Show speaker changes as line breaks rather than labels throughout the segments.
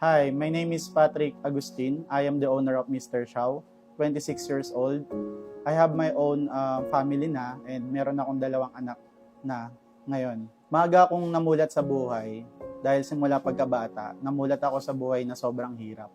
Hi, my name is Patrick Agustin. I am the owner of Mr. Xiao, 26 years old. I have my own family na and meron akong dalawang anak na ngayon. Maaga akong namulat sa buhay dahil simula pagkabata, namulat ako sa buhay na sobrang hirap.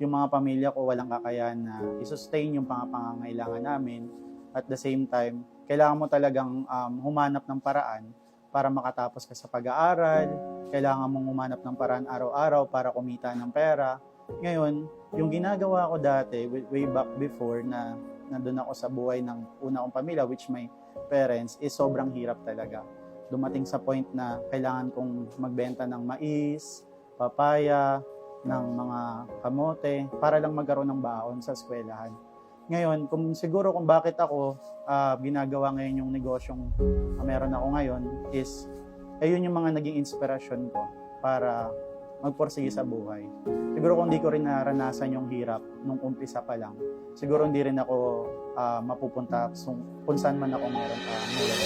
Yung mga pamilya ko walang kakayahan na i-sustain yung pangangailangan namin. At the same time, kailangan mo talagang humanap ng paraan para makatapos ka sa pag-aaral. Kailangan mong humanap ng paraan araw-araw para kumita ng pera. Ngayon, yung ginagawa ko dati, way back before na nandun ako sa buhay ng una kong pamilya, which my parents, is sobrang hirap talaga. Dumating sa point na kailangan kong magbenta ng mais, papaya, ng mga kamote, para lang magkaroon ng baon sa eskwelahan. Ngayon, siguro kung bakit ako ginagawa ngayon yung negosyong meron ako ngayon is, ayun yung mga naging inspirasyon ko para magporsige sa buhay. Siguro kung hindi ko rin naranasan yung hirap nung umpisa pa lang, siguro hindi rin ako mapupunta kung saan man ako meron ngayon.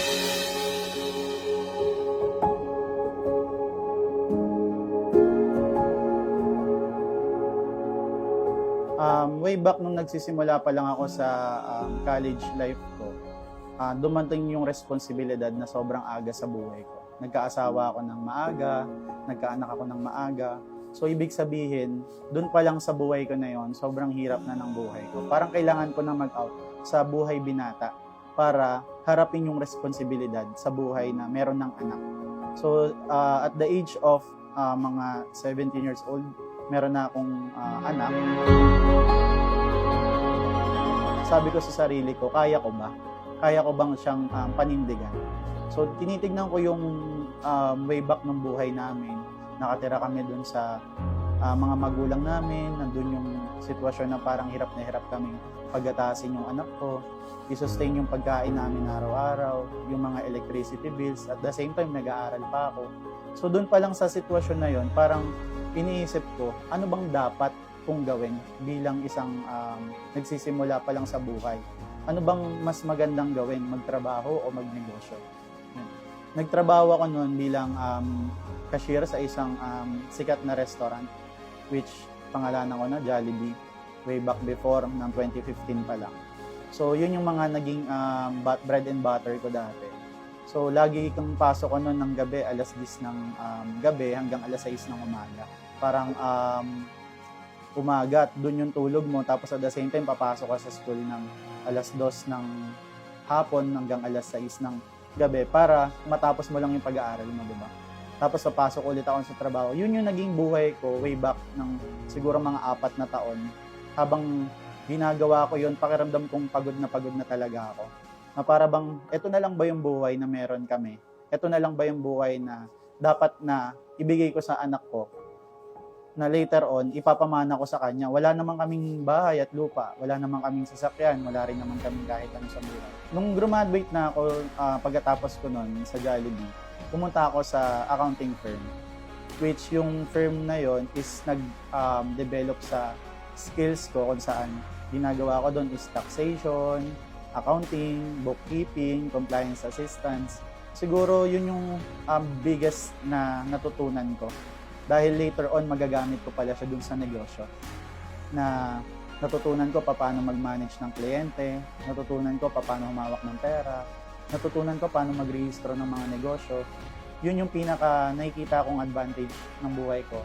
Way back nung nagsisimula pa lang ako sa college life ko, dumating yung responsibilidad na sobrang aga sa buhay ko. Nagkaasawa ako ng maaga, nagkaanak ako ng maaga. So, ibig sabihin, dun pa lang sa buhay ko na yon, sobrang hirap na ng buhay ko. Parang kailangan ko na mag-out sa buhay binata para harapin yung responsibilidad sa buhay na meron ng anak. So, at the age of mga 17 years old, meron na akong anak. Sabi ko sa sarili ko, kaya ko ba? Kaya ko bang siyang panindigan? So, tinitignan ko yung way back ng buhay namin. Nakatira kami dun sa mga magulang namin. Nandun yung sitwasyon na parang hirap na hirap kaming pagatasin yung anak ko. I-sustain yung pagkain namin araw-araw, yung mga electricity bills. At the same time, nag-aaral pa ako. So, dun pa lang sa sitwasyon na yon, parang iniisip ko, ano bang dapat kong gawin bilang isang nagsisimula pa lang sa buhay? Ano bang mas magandang gawin, magtrabaho o magnegosyo? Nagtrabaho ako noon bilang cashier sa isang sikat na restaurant, which pangalanan ko na Jollibee, way back before ng 2015 pa lang. So yun yung mga naging bread and butter ko dati. So lagi kang pasok ko noon ng gabi, alas 10 ng gabi hanggang alas 6 ng umaga. Parang umaga, dun yung tulog mo, tapos at the same time papasok ka sa school ng alas 2 ng hapon hanggang alas 6 ng gabi para matapos mo lang yung pag-aaral mo, di ba? Tapos papasok ulit ako sa trabaho. Yun yung naging buhay ko way back ng siguro mga 4 na taon. Habang ginagawa ko yun, pakiramdam kong pagod na talaga ako. Na para bang, eto na lang ba yung buhay na meron kami? Eto na lang ba yung buhay na dapat na ibigay ko sa anak ko? Na later on, ipapamana ko sa kanya. Wala naman kaming bahay at lupa. Wala naman kaming sasakyan. Wala rin naman kaming kahit ano sa buhay. Nung graduate na ako, pagkatapos ko nun sa Jollibee, pumunta ako sa accounting firm. Which yung firm na yon is nag-develop sa skills ko kung saan ginagawa ko doon is taxation, accounting, bookkeeping, compliance assistance. Siguro yun yung biggest na natutunan ko. Dahil later on, magagamit ko pala siya dun sa negosyo. Na natutunan ko paano mag-manage ng kliyente, natutunan ko paano humawak ng pera, natutunan ko paano mag-rehistro ng mga negosyo. Yun yung pinaka nakikita kong advantage ng buhay ko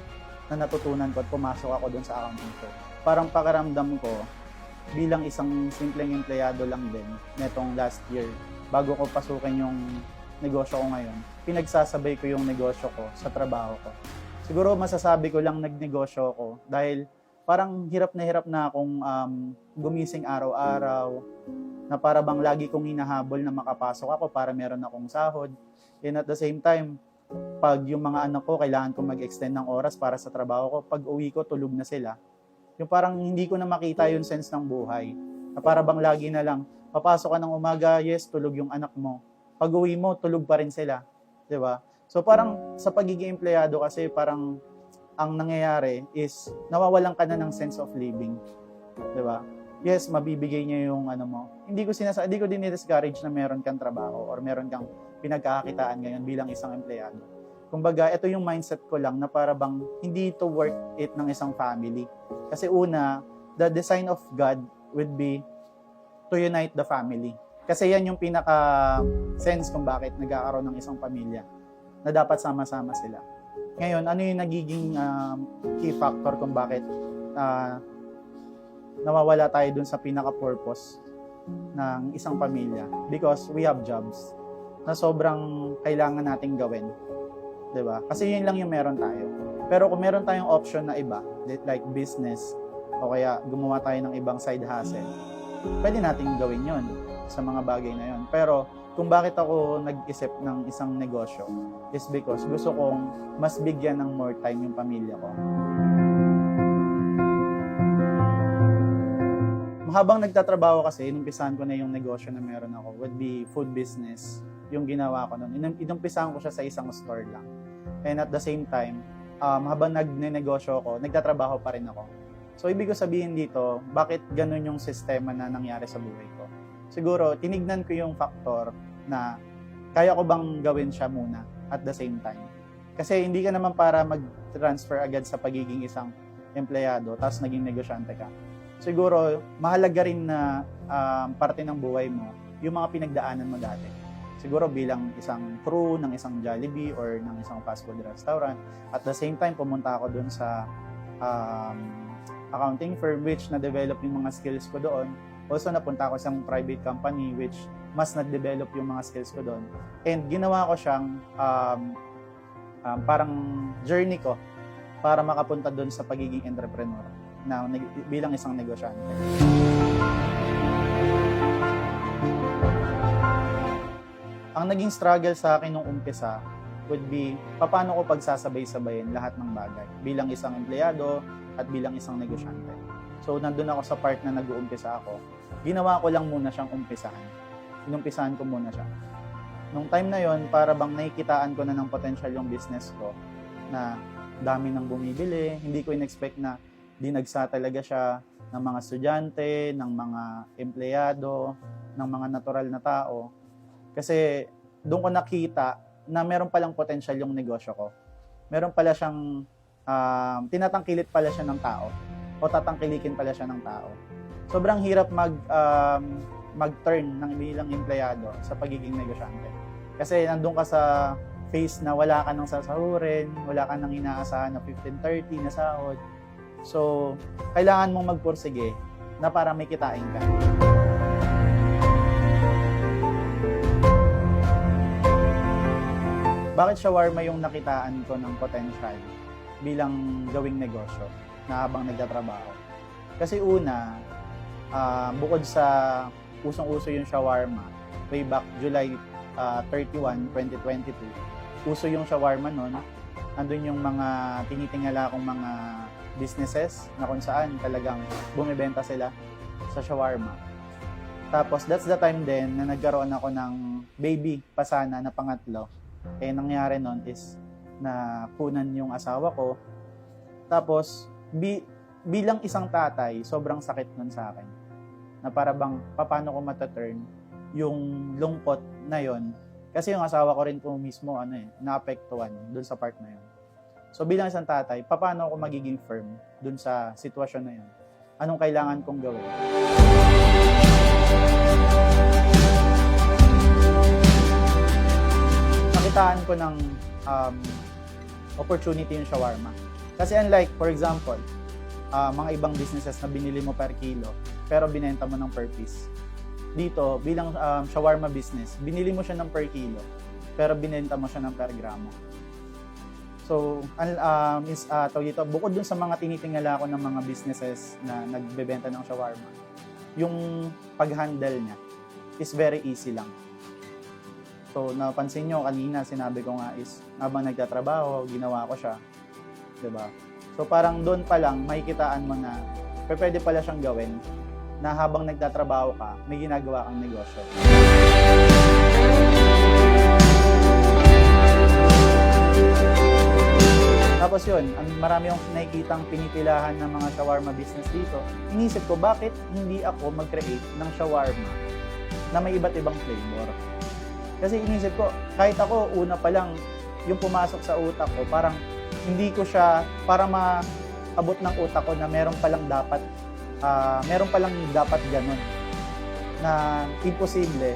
na natutunan ko at pumasok ako dun sa accounting firm. Parang pakiramdam ko, bilang isang simpleng empleyado lang din, netong last year, bago ko pasukin yung negosyo ko ngayon, pinagsasabay ko yung negosyo ko sa trabaho ko. Siguro masasabi ko lang nagnegosyo ako dahil parang hirap na akong gumising araw-araw na para bang lagi kong hinahabol na makapasok ako para meron akong sahod. And at the same time, pag yung mga anak ko kailangan kong mag-extend ng oras para sa trabaho ko, pag uwi ko tulog na sila. Yung parang hindi ko na makita yung sense ng buhay. Na para bang lagi na lang, papasok ka ng umaga, yes, tulog yung anak mo. Pag uwi mo, tulog pa rin sila. 'Di ba? So parang sa pagiging empleyado kasi parang ang nangyayari is nawawalan ka na ng sense of living. 'Di ba? Yes, mabibigay niya yung ano mo. Hindi ko din i-discourage na meron kang trabaho or meron kang pinagkakakitaan ngayon bilang isang empleyado. Kumbaga, ito yung mindset ko lang na para bang hindi ito worth it ng isang family. Kasi una, the design of God would be to unite the family. Kasi yan yung pinaka-sense kung bakit nagkakaroon ng isang pamilya na dapat sama-sama sila. Ngayon, ano yung nagiging key factor kung bakit nawawala tayo dun sa pinaka-purpose ng isang pamilya? Because we have jobs na sobrang kailangan nating gawin. Diba? Kasi yun lang yung meron tayo. Pero kung meron tayong option na iba, like business, o kaya gumawa tayo ng ibang side hustle, pwede nating gawin yun sa mga bagay na yun. Pero kung bakit ako nag-isip ng isang negosyo is because gusto kong mas bigyan ng more time yung pamilya ko. Habang nagtatrabaho kasi, inumpisahan ko na yung negosyo na meron ako, would be food business, yung ginawa ko nun. Inumpisahan ko siya sa isang store lang. And at the same time, habang nagnenegosyo ako, nagtatrabaho pa rin ako. So, ibig ko sabihin dito, bakit ganun yung sistema na nangyari sa buhay ko? Siguro, tinignan ko yung factor na kaya ko bang gawin siya muna at the same time. Kasi hindi ka naman para mag-transfer agad sa pagiging isang empleyado, tapos naging negosyante ka. Siguro, mahalaga rin na parte ng buhay mo, yung mga pinagdaanan mo dati. Siguro bilang isang crew ng isang Jollibee or ng isang fast food restaurant. At the same time, pumunta ako dun sa accounting firm which na-develop yung mga skills ko doon. Also, napunta ako sa isang private company which mas na-develop yung mga skills ko doon. And ginawa ko siyang parang journey ko para makapunta doon sa pagiging entrepreneur na bilang isang negosyante. Ang naging struggle sa akin nung umpisa would be paano ko pagsasabay-sabayin lahat ng bagay bilang isang empleyado at bilang isang negosyante. So, nandun ako sa part na nag-uumpisa ako. Ginawa ko lang muna siyang umpisahan. Inumpisahan ko muna siya. Nung time na yon, para bang nakikitaan ko na ng potential yung business ko na dami nang bumibili. Hindi ko in-expect na dinagsa talaga siya ng mga estudyante, ng mga empleyado, ng mga natural na tao. Kasi doon ko nakita na meron palang potential yung negosyo ko. Meron pala siyang, tinatangkilit pala siya ng tao o tatangkilikin pala siya ng tao. Sobrang hirap mag-turn ng bilang empleyado sa pagiging negosyante. Kasi nandun ka sa phase na wala ka nang sasahurin, wala ka nang inaasahan na 15-30 na sahod. So, kailangan mong magpursige na para may kitain ka. Bakit shawarma yung nakitaan ko ng potential bilang gawing negosyo na habang nagtatrabaho? Kasi una, bukod sa usong-uso yung shawarma, way back July 31, 2022, uso yung shawarma nun. Andun yung mga tinitingala kong mga businesses na kung saan talagang bumibenta sila sa shawarma. Tapos, that's the time din na nagkaroon ako ng baby pasana na pangatlo. Eh, nangyari nun is na punan yung asawa ko. Tapos, bilang isang tatay, sobrang sakit nun sa akin. Na para bang, paano ko mataturn yung lungkot na yon. Kasi yung asawa ko rin po mismo, naapektuhan dun sa part na yun. So, bilang isang tatay, paano ako magiging firm dun sa sitwasyon na yun? Anong kailangan kong gawin? Nakitaan ko ng opportunity yung shawarma. Kasi unlike, for example, mga ibang businesses na binili mo per kilo, pero binenta mo ng per piece. Dito, bilang shawarma business, binili mo siya ng per kilo, pero binenta mo siya ng per gramo. So, dito, bukod dun sa mga tinitingala ko ng mga businesses na nagbebenta ng shawarma, yung pag-handle niya is very easy lang. So, napansin nyo, kanina sinabi ko nga is, habang nagtatrabaho, ginawa ko siya. Diba? So, parang doon pa lang, makikitaan mo na pwede pala siyang gawin na habang nagtatrabaho ka, may ginagawa kang negosyo. Tapos yun, marami yung nakikitang pinipilahan ng mga shawarma business dito. Inisip ko, bakit hindi ako mag-create ng shawarma na may iba't ibang flavor? Kasi inisip ko, kahit ako, una pa lang, yung pumasok sa utak ko, parang hindi ko siya, para maabot ng utak ko na meron palang dapat ganun, na imposible,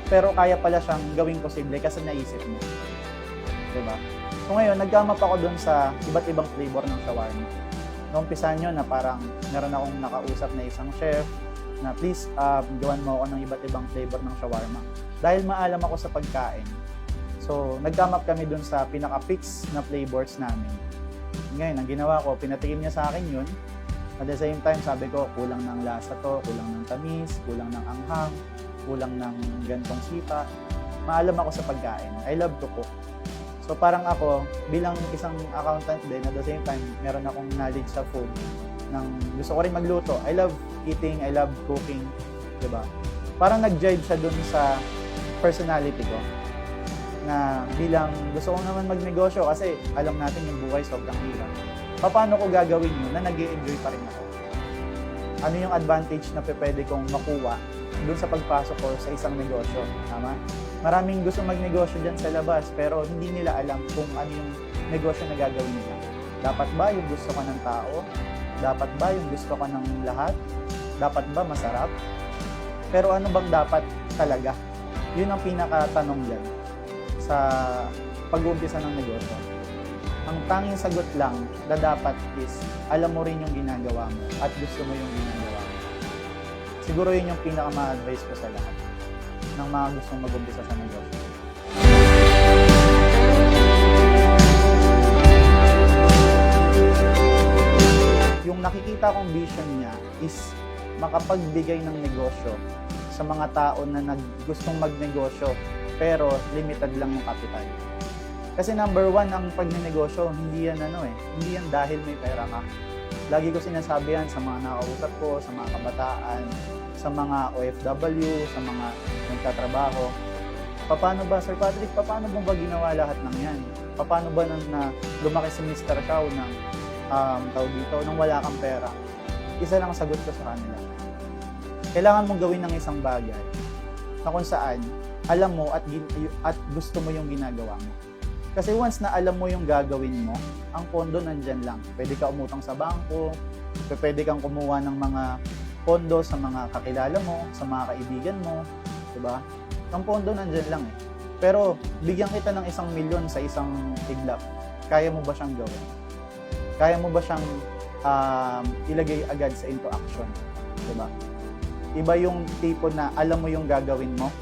pero kaya pala siyang gawing posible kasi naisip mo. Diba? So ngayon, nagkamap ako dun sa iba't ibang flavor ng shawarma. Naumpisan yun na parang meron akong nakausap na isang chef na please, gawan mo ako ng iba't ibang flavor ng shawarma. Dahil maalam ako sa pagkain. So, nagkamap kami dun sa pinaka-fix na flavors namin. Ngayon, ang ginawa ko, pinatikim niya sa akin yun. At the same time, sabi ko, kulang ng lasa to, kulang ng tamis, kulang ng anghang, kulang ng gantong sipa. Maalam ako sa pagkain. I love to cook. So parang ako, bilang isang accountant din, at the same time, meron akong knowledge sa food. Gusto ko rin magluto. I love eating, I love cooking. Diba? Parang nag-jive siya dun sa personality ko. Na bilang gusto ko naman magnegosyo kasi alam natin yung buhay sobrang hirap. Paano ko gagawin yun na nag-i-enjoy pa rin ako? Ano yung advantage na pwede kong makuha dun sa pagpasok ko sa isang negosyo? Tama? Maraming gusto magnegosyo dyan sa labas pero hindi nila alam kung ano yung negosyo na gagawin nila. Dapat ba yung gusto ka ng tao? Dapat ba yung gusto ka ng lahat? Dapat ba masarap? Pero ano bang dapat talaga? Yun ang pinakatanong dyan sa pag-uumpisa ng negosyo. Ang tanging sagot lang na dapat is alam mo rin yung ginagawa mo at gusto mo yung ginagawa mo. Siguro yun yung pinaka-ma-advise ko sa lahat ng mga gustong mag-umpisa sa negosyo. Yung nakikita kong vision niya is makapagbigay ng negosyo sa mga tao na gustong magnegosyo pero limited lang yung capital. Kasi number one, ang pagnenegosyo, hindi yan hindi yan dahil may pera ka. Lagi ko sinasabi yan sa mga nakausap ko, sa mga kabataan, sa mga OFW, sa mga nagtatrabaho. Paano ba, Sir Patrick, paano mo ba ginawa lahat ng yan? Paano ba na lumaki si Mr. Chow ng tawag dito, nang wala kang pera? Isa lang ang sagot ko sa kanila. Kailangan mong gawin ng isang bagay na kung saan alam mo at gusto mo yung ginagawa mo. Kasi once na alam mo yung gagawin mo, ang pondo nandyan lang. Pwede ka umutang sa bangko, pwede kang kumuha ng mga pondo sa mga kakilala mo, sa mga kaibigan mo, diba? Ang pondo nandyan lang eh. Pero bigyan kita ng 1 milyon sa isang iglap, kaya mo ba siyang gawin? Kaya mo ba siyang ilagay agad sa into action? Diba? Iba yung tipo na alam mo yung gagawin mo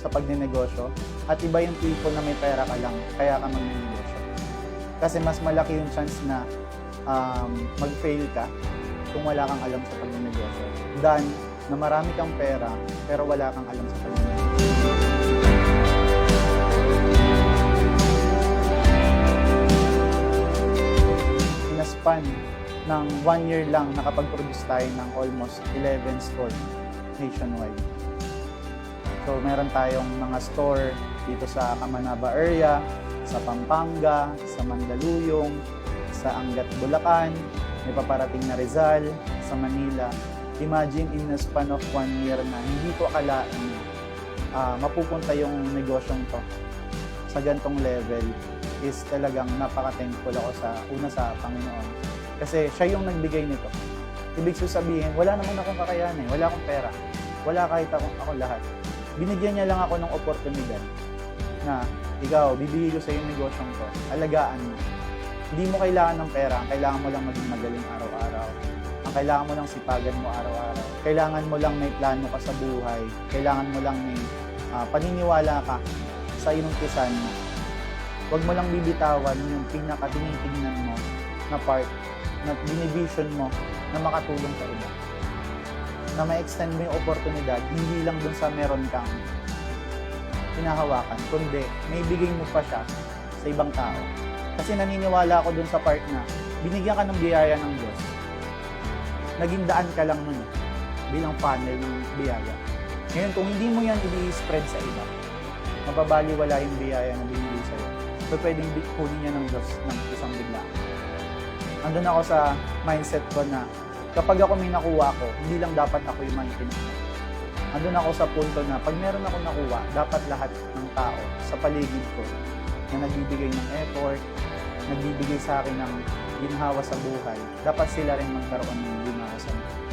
sa pagnenegosyo at iba yung tipo na may pera ka lang kaya ka magnenegosyo. Kasi mas malaki yung chance na mag-fail ka kung wala kang alam sa pagnenegosyo than na marami kang pera pero wala kang alam sa pagnenegosyo. In a span ng 1 year lang nakapag-produce tayo ng almost 11 stores nationwide. So, meron tayong mga store dito sa Kamanaba area, sa Pampanga, sa Mandaluyong, sa Angat, Bulacan, may paparating na Rizal, sa Manila. Imagine in a span of 1 year na hindi ko akalain mapupunta yung negosyong to sa gantong level is talagang napaka-thankful ako sa Panginoon. Kasi siya yung nagbigay nito. Ibig sabihin, wala naman akong kakayanin, wala akong pera, wala kahit ako lahat. Binigyan niya lang ako ng oportunidad na ikaw, bibigay ko sa iyo yung negosyong to, alagaan mo. Hindi mo kailangan ng pera, ang kailangan mo lang maging magaling araw-araw. Ang kailangan mo lang sipagan mo araw-araw. Kailangan mo lang may plano ka sa buhay. Kailangan mo lang may paniniwala ka sa inumpisan mo. Huwag mo lang bibitawan yung pinaka-tinitingnan mo na part, na binivision mo na makatulong sa iba. Na ma-extend mo yung oportunidad, hindi lang dun sa meron kang hinahawakan, kundi may bigay mo pa siya sa ibang tao. Kasi naniniwala ako dun sa part na binigyan ka ng biyaya ng Diyos. Naging daan ka lang nun bilang funnel ng biyaya. Ngayon, kung hindi mo yan i-spread sa iba, mababaliwala yung biyaya na binigay sa'yo. So, pwedeng kunin niya ng Diyos ng isang bigla. Andun ako sa mindset ko na kapag ako may nakuha ko, hindi lang dapat ako yung makikinig. Andun ako sa punto na pag meron ako nakuha, dapat lahat ng tao sa paligid ko na nagbibigay ng effort, nagbibigay sa akin ng ginhawa sa buhay, dapat sila rin magkaroon ng ginhawa sa buhay.